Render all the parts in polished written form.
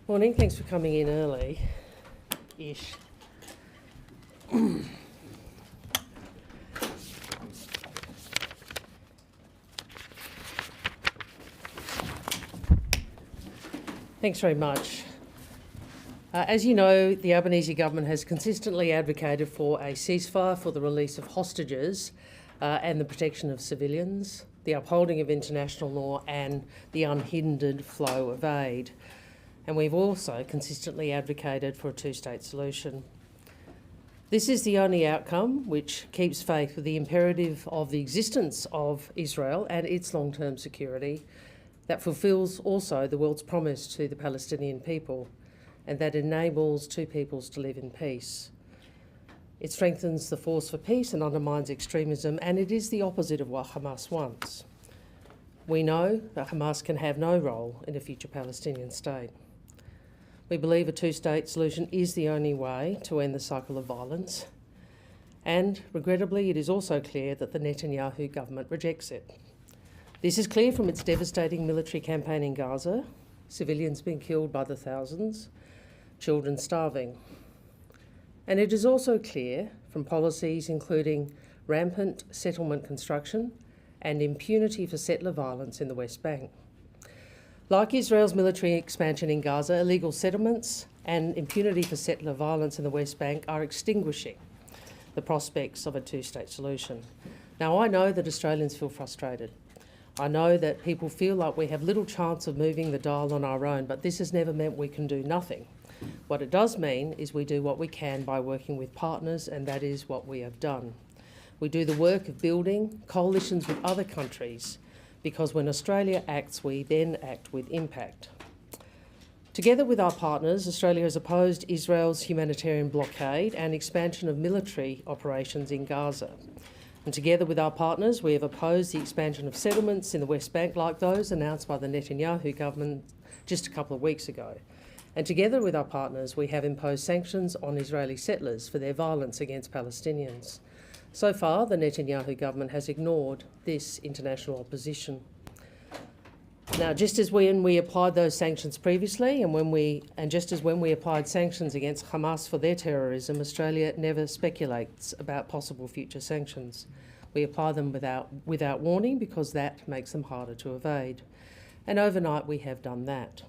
Morning, thanks for coming in early-ish. Thanks very much. As you know, the Albanese government has consistently advocated for a ceasefire, for the release of hostages and the protection of civilians, the upholding of international law and the unhindered flow of aid. And we've also consistently advocated for a two-state solution. This is the only outcome which keeps faith with the imperative of the existence of Israel and its long-term security, that fulfils also the world's promise to the Palestinian people, and that enables two peoples to live in peace. It strengthens the force for peace and undermines extremism, and it is the opposite of what Hamas wants. We know that Hamas can have no role in a future Palestinian state. We believe a two-state solution is the only way to end the cycle of violence, and regrettably it is also clear that the Netanyahu government rejects it. This is clear from its devastating military campaign in Gaza, civilians being killed by the thousands, children starving. And it is also clear from policies including rampant settlement construction and impunity for settler violence in the West Bank. Like Israel's military expansion in Gaza, illegal settlements and impunity for settler violence in the West Bank are extinguishing the prospects of a two-state solution. Now, I know that Australians feel frustrated. I know that people feel like we have little chance of moving the dial on our own, but this has never meant we can do nothing. What it does mean is we do what we can by working with partners, and that is what we have done. We do the work of building coalitions with other countries, because when Australia acts, we then act with impact. Together with our partners, Australia has opposed Israel's humanitarian blockade and expansion of military operations in Gaza. And together with our partners, we have opposed the expansion of settlements in the West Bank like those announced by the Netanyahu government just a couple of weeks ago. And together with our partners, we have imposed sanctions on Israeli settlers for their violence against Palestinians. So far, the Netanyahu government has ignored this international opposition. Now, just as when we applied those sanctions previously, and just as when we applied sanctions against Hamas for their terrorism, Australia never speculates about possible future sanctions. We apply them without warning because that makes them harder to evade. And overnight, we have done that.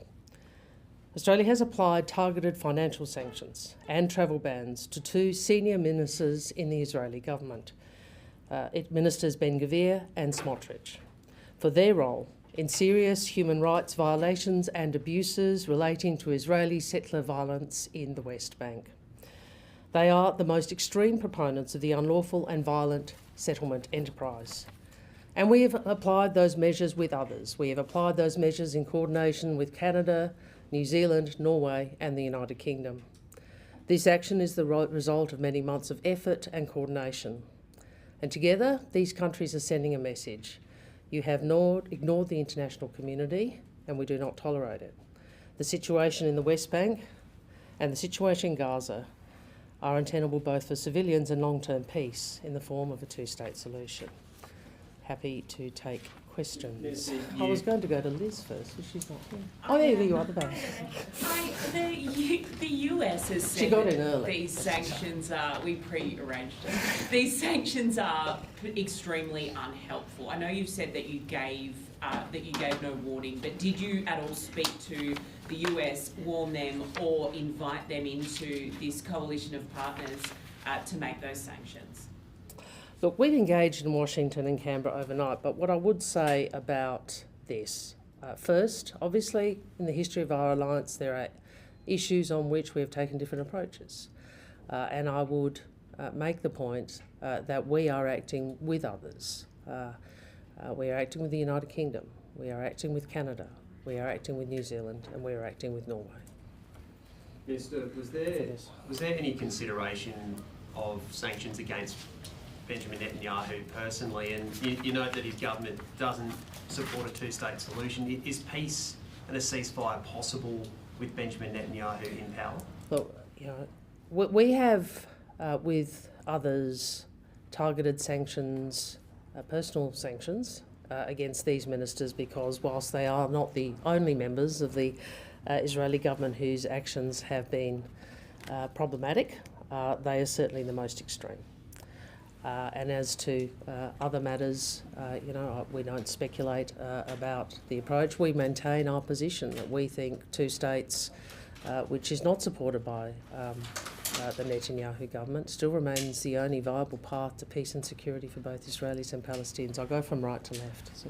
Australia has applied targeted financial sanctions and travel bans to two senior ministers in the Israeli government, Ministers Ben-Gvir and Smotrich, for their role in serious human rights violations and abuses relating to Israeli settler violence in the West Bank. They are the most extreme proponents of the unlawful and violent settlement enterprise. And we have applied those measures with others. We have applied those measures in coordination with Canada, New Zealand, Norway and the United Kingdom. This action is the result of many months of effort and coordination. And together, these countries are sending a message. You have ignored the international community, and we do not tolerate it. The situation in the West Bank and the situation in Gaza are untenable both for civilians and long-term peace in the form of a two-state solution. Happy to take questions. I was going to go to Liz first, but she's not here. Oh, there you are, the back. The US has said that these sanctions are, we pre-arranged it, these sanctions are extremely unhelpful. I know you've said that you gave no warning, but did you at all speak to the US, warn them or invite them into this coalition of partners to make those sanctions? Look, we've engaged in Washington and Canberra overnight, but what I would say about this, first, obviously, in the history of our alliance, there are issues on which we have taken different approaches. And I would make the point that we are acting with others. We are acting with the United Kingdom, we are acting with Canada, we are acting with New Zealand, and we are acting with Norway. Minister, was there any consideration of sanctions against Benjamin Netanyahu personally, and you note that his government doesn't support a two-state solution. Is peace and a ceasefire possible with Benjamin Netanyahu in power? Look, we have, with others, targeted sanctions, personal sanctions against these ministers, because whilst they are not the only members of the Israeli government whose actions have been problematic. They are certainly the most extreme. And as to other matters, we don't speculate about the approach. We maintain our position that we think two states, which is not supported by the Netanyahu government, still remains the only viable path to peace and security for both Israelis and Palestinians. I'll go from right to left. So.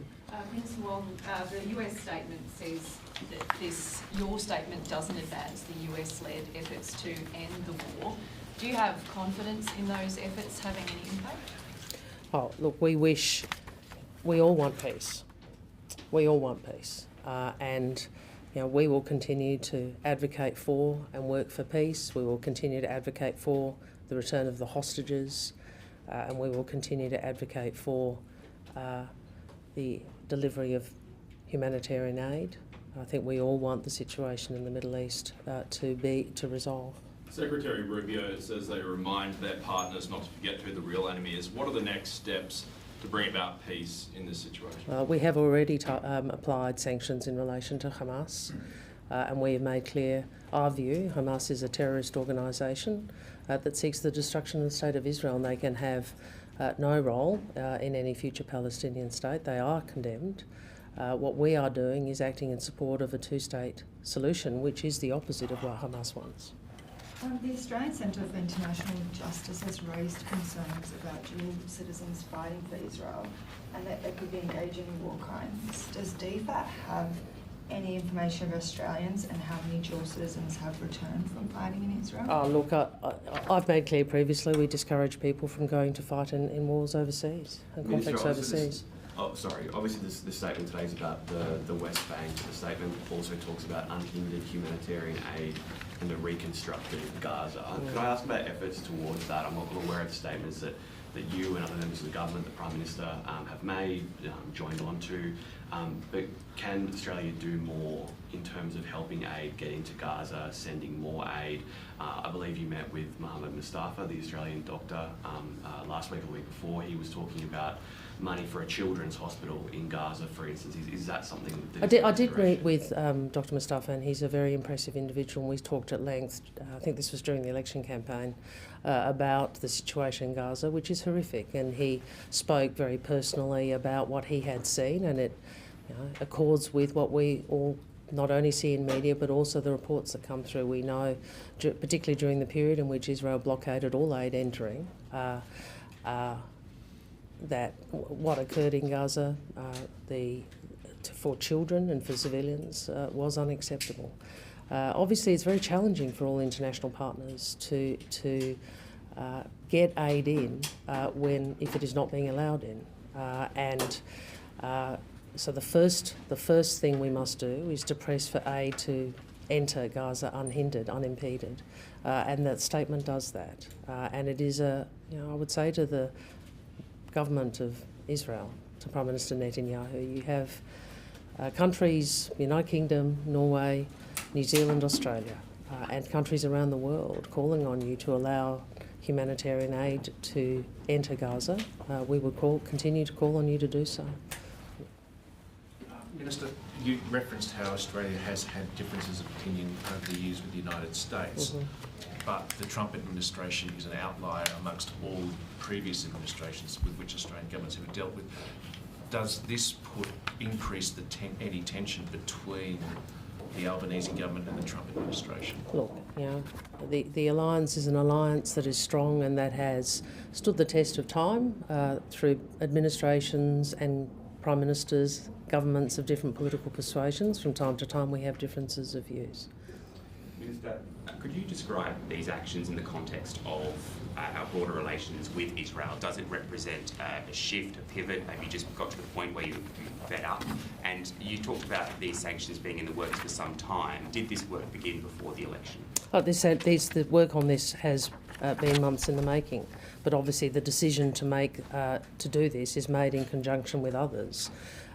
Minister Wong, the US statement says that your statement doesn't advance the US-led efforts to end the war. Do you have confidence in those efforts having any impact? Oh, look, we all want peace. We all want peace. And we will continue to advocate for and work for peace. We will continue to advocate for the return of the hostages, and we will continue to advocate for the delivery of humanitarian aid. I think we all want the situation in the Middle East to resolve. Secretary Rubio says they remind their partners not to forget who the real enemy is. What are the next steps to bring about peace in this situation? We have already applied sanctions in relation to Hamas, and we have made clear our view. Hamas is a terrorist organisation that seeks the destruction of the State of Israel, and they can have no role in any future Palestinian state. They are condemned. What we are doing is acting in support of a two-state solution, which is the opposite of what Hamas wants. The Australian Centre for International Justice has raised concerns about dual citizens fighting for Israel and that they could be engaging in war crimes. Does DFAT have any information of Australians and how many dual citizens have returned from fighting in Israel? Oh, look, I've made clear previously we discourage people from going to fight in wars overseas and conflicts overseas. Obviously this statement today is about the West Bank. The statement also talks about unhindered humanitarian aid and the reconstructed Gaza. Could I ask about efforts towards that? I'm aware of the statements that you and other members of the government, the Prime Minister, have made, joined on to, but can Australia do more in terms of helping aid get into Gaza, sending more aid? I believe you met with Mohammed Mustafa, the Australian doctor, last week or the week before. He was talking about money for a children's hospital in Gaza, for instance. Is that something that I did meet with Dr Mustafa, and he's a very impressive individual, and we talked at length, I think this was during the election campaign, about the situation in Gaza, which is horrific, and he spoke very personally about what he had seen, and it accords with what we all not only see in media but also the reports that come through. We know, particularly during the period in which Israel blockaded all aid entering, that what occurred in Gaza for children and for civilians was unacceptable. Obviously, it's very challenging for all international partners to get aid in if it is not being allowed in, so the first thing we must do is to press for aid to enter Gaza unhindered, unimpeded, and that statement does that. And it is I would say to the government of Israel, to Prime Minister Netanyahu, you have countries, United Kingdom, Norway, New Zealand, Australia, and countries around the world calling on you to allow humanitarian aid to enter Gaza. We will continue to call on you to do so. Minister, you referenced how Australia has had differences of opinion over the years with the United States, but the Trump administration is an outlier amongst all previous administrations with which Australian governments have dealt with. Does this increase any tension between the Albanese government and the Trump administration? Look, the alliance is an alliance that is strong and that has stood the test of time through administrations and Prime Ministers, governments of different political persuasions. From time to time we have differences of views. Minister, could you describe these actions in the context of our broader relations with Israel? Does it represent a shift, a pivot? Maybe you just got to the point where you're fed up? And you talked about these sanctions being in the works for some time. Did this work begin before the election? The work on this has been months in the making, but obviously the decision to do this is made in conjunction with others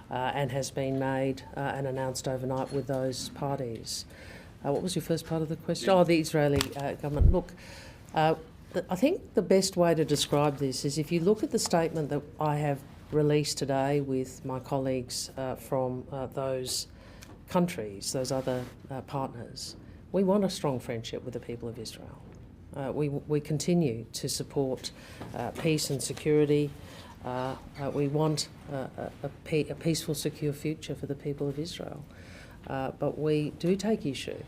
and has been made and announced overnight with those parties. What was your first part of the question? Oh, the Israeli government. Look, I think the best way to describe this is if you look at the statement that I have released today with my colleagues from those countries, those other partners, we want a strong friendship with the people of Israel. We continue to support peace and security. We want a peaceful, secure future for the people of Israel. But we do take issue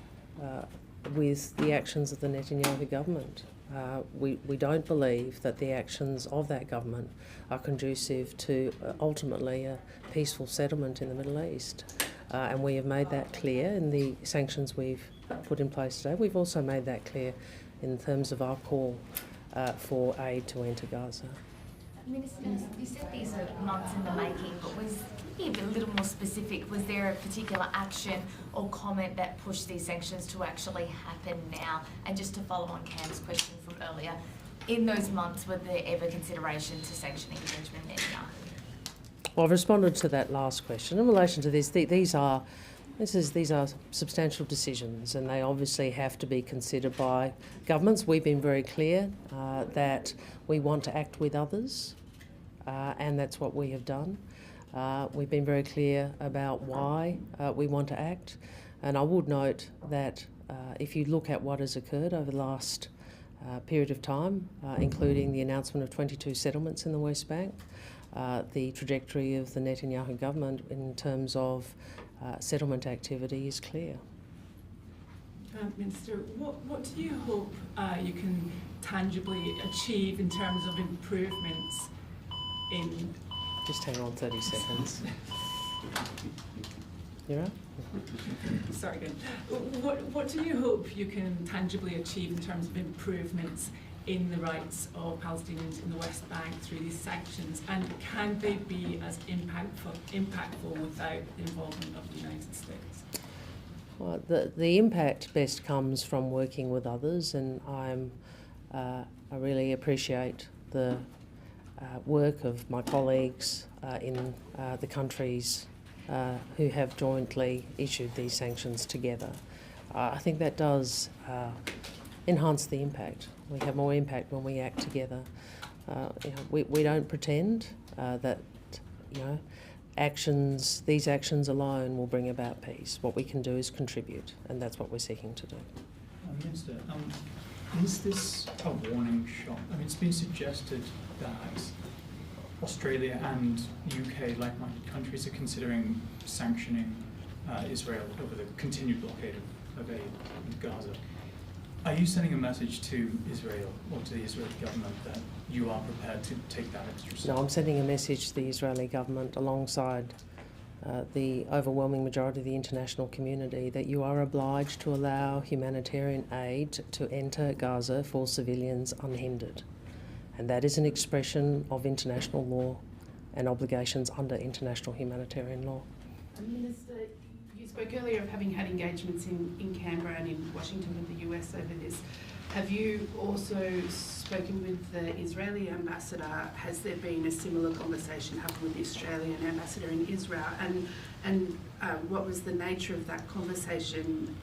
with the actions of the Netanyahu government. We don't believe that the actions of that government are conducive to ultimately a peaceful settlement in the Middle East. And we have made that clear in the sanctions we've put in place today. We've also made that clear in terms of our call for aid to enter Gaza. Minister, you said these are months in the making, but was be a little more specific. Was there a particular action or comment that pushed these sanctions to actually happen now? And just to follow on Cam's question from earlier, in those months, were there ever consideration to sanctioning Benjamin Netanyahu? Well, I've responded to that last question. In relation to this, these are substantial decisions, and they obviously have to be considered by governments. We've been very clear that we want to act with others, and that's what we have done. We've been very clear about why we want to act, and I would note that if you look at what has occurred over the last period of time, including the announcement of 22 settlements in the West Bank, the trajectory of the Netanyahu government in terms of settlement activity is clear. Minister, what do you hope you can tangibly achieve in terms of improvements in... Just hang on 30 seconds. You right? Sorry again. What do you hope you can tangibly achieve in terms of improvements in the rights of Palestinians in the West Bank through these sanctions, and can they be as impactful without the involvement of the United States? Well, the impact best comes from working with others, and I really appreciate the work of my colleagues in the countries who have jointly issued these sanctions together. I think that does enhance the impact. We have more impact when we act together. We don't pretend that these actions alone will bring about peace. What we can do is contribute, and that's what we're seeking to do. Minister, is this a warning shot? I mean, it's been suggested that Australia and UK, like-minded countries, are considering sanctioning Israel over the continued blockade of aid in Gaza. Are you sending a message to Israel or to the Israeli government that you are prepared to take that extra step? No, I'm sending a message to the Israeli government alongside the overwhelming majority of the international community that you are obliged to allow humanitarian aid to enter Gaza for civilians unhindered. And that is an expression of international law and obligations under international humanitarian law. Minister, you spoke earlier of having had engagements in Canberra and in Washington with the US over this. Have you also spoken with the Israeli ambassador? Has there been a similar conversation happened with the Australian ambassador in Israel? And what was the nature of that conversation?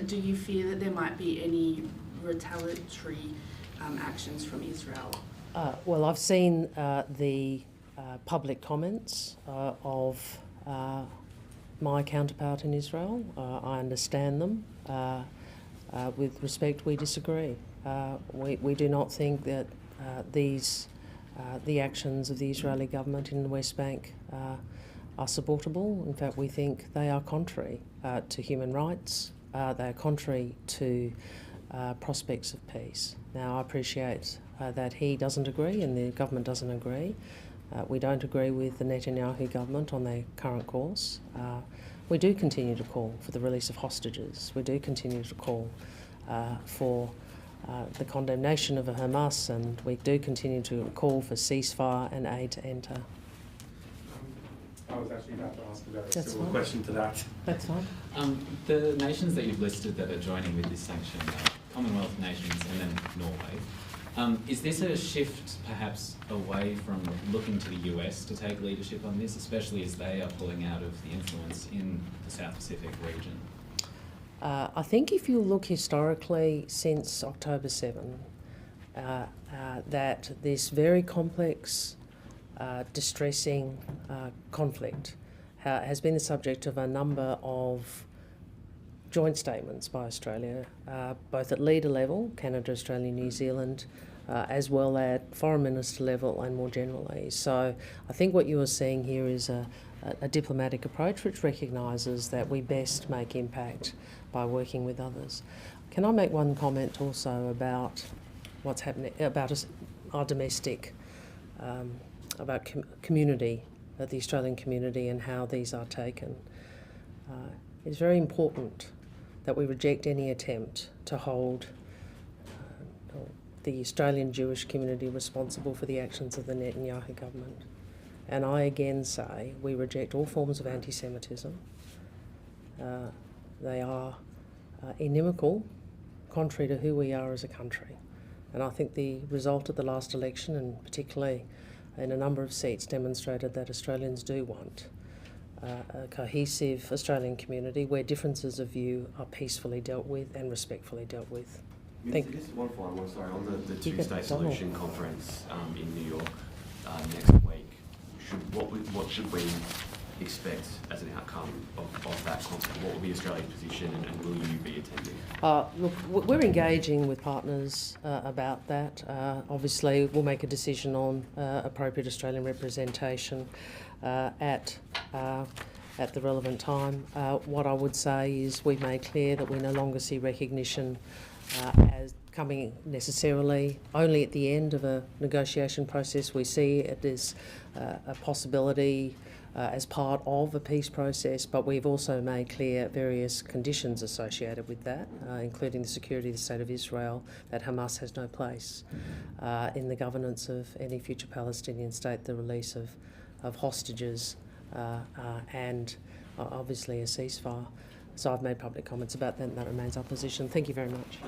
Do you fear that there might be any retaliatory actions from Israel? Well, I've seen the public comments of my counterpart in Israel. I understand them. With respect, we disagree. We do not think that the actions of the Israeli government in the West Bank are supportable. In fact, we think they are contrary to human rights. They are contrary to prospects of peace. Now, I appreciate that he doesn't agree and the government doesn't agree. We don't agree with the Netanyahu government on their current course. We do continue to call for the release of hostages. We do continue to call for the condemnation of Hamas, and we do continue to call for ceasefire and aid to enter. I was actually about to ask about That's a similar fine. question to that. That's fine. The nations that you've listed that are joining with this sanction are Commonwealth nations and then Norway. Is this a shift perhaps away from looking to the US to take leadership on this, especially as they are pulling out of the influence in the South Pacific region? I think if you look historically since October 7, that this very complex, distressing conflict has been the subject of a number of joint statements by Australia, both at leader level, Canada, Australia, New Zealand, as well at foreign minister level and more generally. So I think what you are seeing here is a diplomatic approach which recognises that we best make impact by working with others. Can I make one comment also about what's happening, about our domestic, about community, the Australian community and how these are taken? It's very important that we reject any attempt to hold the Australian Jewish community responsible for the actions of the Netanyahu government. And I again say we reject all forms of anti-Semitism. They are inimical, contrary to who we are as a country. And I think the result of the last election, and particularly in a number of seats, demonstrated that Australians do want a cohesive Australian community where differences of view are peacefully dealt with and respectfully dealt with. Just one final one, sorry, on the two-state solution conference in New York next week, what should we expect as an outcome of that conference? What will be Australia's position and will you be attending? Look, we're engaging with partners about that. Obviously, we'll make a decision on appropriate Australian representation at the relevant time. What I would say is we've made clear that we no longer see recognition as coming necessarily only at the end of a negotiation process. We see it as a possibility as part of a peace process, but we've also made clear various conditions associated with that, including the security of the State of Israel, that Hamas has no place in the governance of any future Palestinian state, the release of hostages and obviously a ceasefire. So I've made public comments about that and that remains our position. Thank you very much.